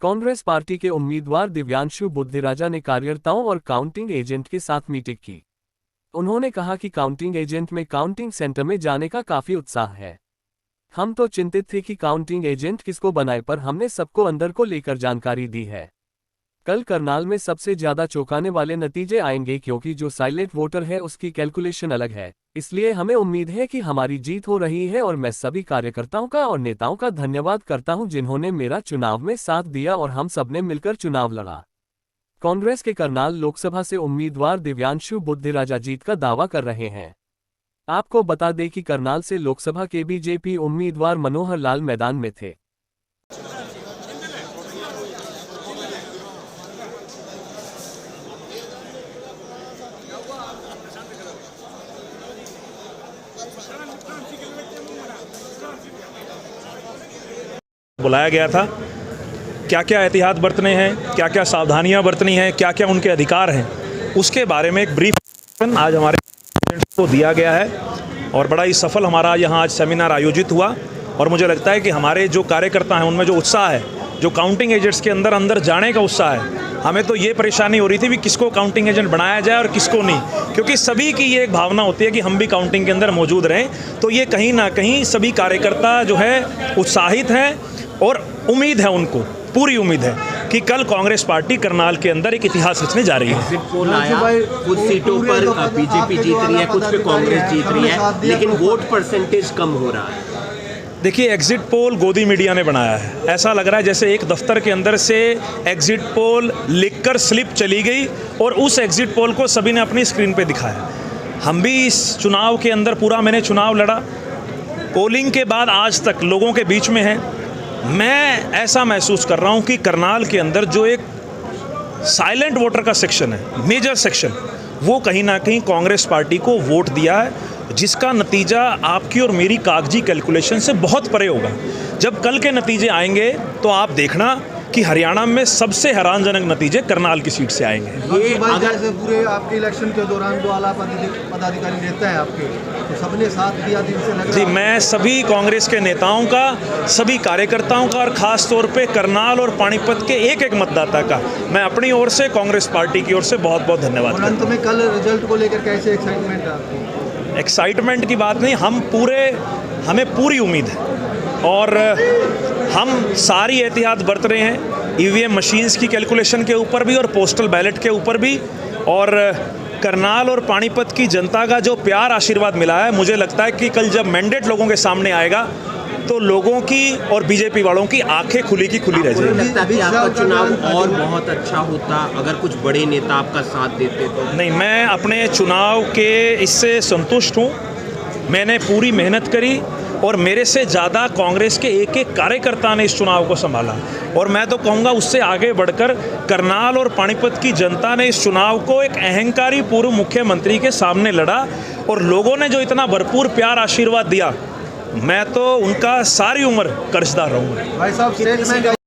Congress party के उम्मीदवार दिव्यांशु बुद्धिराजा ने कार्यकर्ताओं और काउंटिंग एजेंट के साथ मीटिंग की। उन्होंने कहा कि काउंटिंग एजेंट में काउंटिंग सेंटर में जाने का काफी उत्साह है। हम तो चिंतित थे कि काउंटिंग एजेंट किसको बनाए, पर हमने सबको अंदर को लेकर जानकारी दी है। कल करनाल में सबसे ज्यादा चौंकाने वाले नतीजे आएंगे, क्योंकि जो साइलेंट वोटर है उसकी कैलकुलेशन अलग है। इसलिए हमें उम्मीद है कि हमारी जीत हो रही है और मैं सभी कार्यकर्ताओं का और नेताओं का धन्यवाद करता हूं, जिन्होंने मेरा चुनाव में साथ दिया और हम सबने मिलकर चुनाव लड़ा। कांग्रेस के करनाल लोकसभा से उम्मीदवार दिव्यांशु बुद्धिराजा जीत का दावा कर रहे हैं। आपको बता दें कि करनाल से लोकसभा के बीजेपी उम्मीदवार मनोहर लाल मैदान में थे। बुलाया गया था, क्या क्या एहतियात बरतने हैं, क्या क्या सावधानियां बरतनी हैं, क्या क्या उनके अधिकार हैं, उसके बारे में एक ब्रीफ आज हमारे को दिया गया है। और बड़ा ही सफल हमारा यहाँ आज सेमिनार आयोजित हुआ। और मुझे लगता है कि हमारे जो कार्यकर्ता हैं उनमें जो उत्साह है, जो काउंटिंग एजेंट्स के अंदर जाने का उत्साह है, हमें तो ये परेशानी हो रही थी कि किसको काउंटिंग एजेंट बनाया जाए और किसको नहीं, क्योंकि सभी की ये एक भावना होती है कि हम भी काउंटिंग के अंदर मौजूद रहें। तो ये कहीं ना कहीं सभी कार्यकर्ता जो है उत्साहित हैं और उम्मीद है, उनको पूरी उम्मीद है कि कल कांग्रेस पार्टी करनाल के अंदर एक इतिहास रचने जा रही है। एग्जिट पोल आया, कुछ सीटों पर बीजेपी जीत रही है, कुछ पे कांग्रेस जीत रही है, लेकिन वोट परसेंटेज कम हो रहा है। देखिए, एग्जिट पोल गोदी मीडिया ने बनाया है। ऐसा लग रहा है जैसे एक दफ्तर के अंदर से एग्जिट पोल लिखकर स्लिप चली गई और उस एग्जिट पोल को सभी ने अपनी स्क्रीन पे दिखाया। हम भी इस चुनाव के अंदर पूरा मैंने चुनाव लड़ा, पोलिंग के बाद आज तक लोगों के बीच में है। मैं ऐसा महसूस कर रहा हूं कि करनाल के अंदर जो एक साइलेंट वोटर का सेक्शन है, मेजर सेक्शन, वो कहीं ना कहीं कांग्रेस पार्टी को वोट दिया है, जिसका नतीजा आपकी और मेरी कागजी कैलकुलेशन से बहुत परे होगा। जब कल के नतीजे आएंगे तो आप देखना कि हरियाणा में सबसे हैरानजनक नतीजे करनाल की सीट से आएंगे। ये अगर से पूरे आपके इलेक्शन के दौरान जो आला पदाधिकारी रहते हैं आपके, तो सबने साथ दिया दिन से लग जी, मैं सभी कांग्रेस के नेताओं का, सभी कार्यकर्ताओं का और ख़ास तौर पे करनाल और पानीपत के एक एक मतदाता का मैं अपनी ओर से, कांग्रेस पार्टी की ओर से बहुत बहुत धन्यवाद करता हूं। अंत में कल रिजल्ट को लेकर कैसे एक्साइटमेंट है आपकी? एक्साइटमेंट की बात नहीं, हमें पूरी उम्मीद है और हम सारी एहतियात बरत रहे हैं, ईवीएम मशीन्स की कैलकुलेशन के ऊपर भी और पोस्टल बैलेट के ऊपर भी। और करनाल और पानीपत की जनता का जो प्यार आशीर्वाद मिला है, मुझे लगता है कि कल जब मैंडेट लोगों के सामने आएगा तो लोगों की और बीजेपी वालों की आंखें खुली की खुली रह जाएगी। लगता है कि आपका चुनाव और बहुत अच्छा होता अगर कुछ बड़े नेता आपका साथ देते तो? नहीं, मैं अपने चुनाव के इससे संतुष्ट हूँ। मैंने पूरी मेहनत करी और मेरे से ज़्यादा कांग्रेस के एक एक कार्यकर्ता ने इस चुनाव को संभाला। और मैं तो कहूँगा उससे आगे बढ़कर करनाल और पानीपत की जनता ने इस चुनाव को एक अहंकारी पूर्व मुख्यमंत्री के सामने लड़ा और लोगों ने जो इतना भरपूर प्यार आशीर्वाद दिया, मैं तो उनका सारी उम्र कर्जदार रहूँगा। भाई साहब, स्टेटमेंट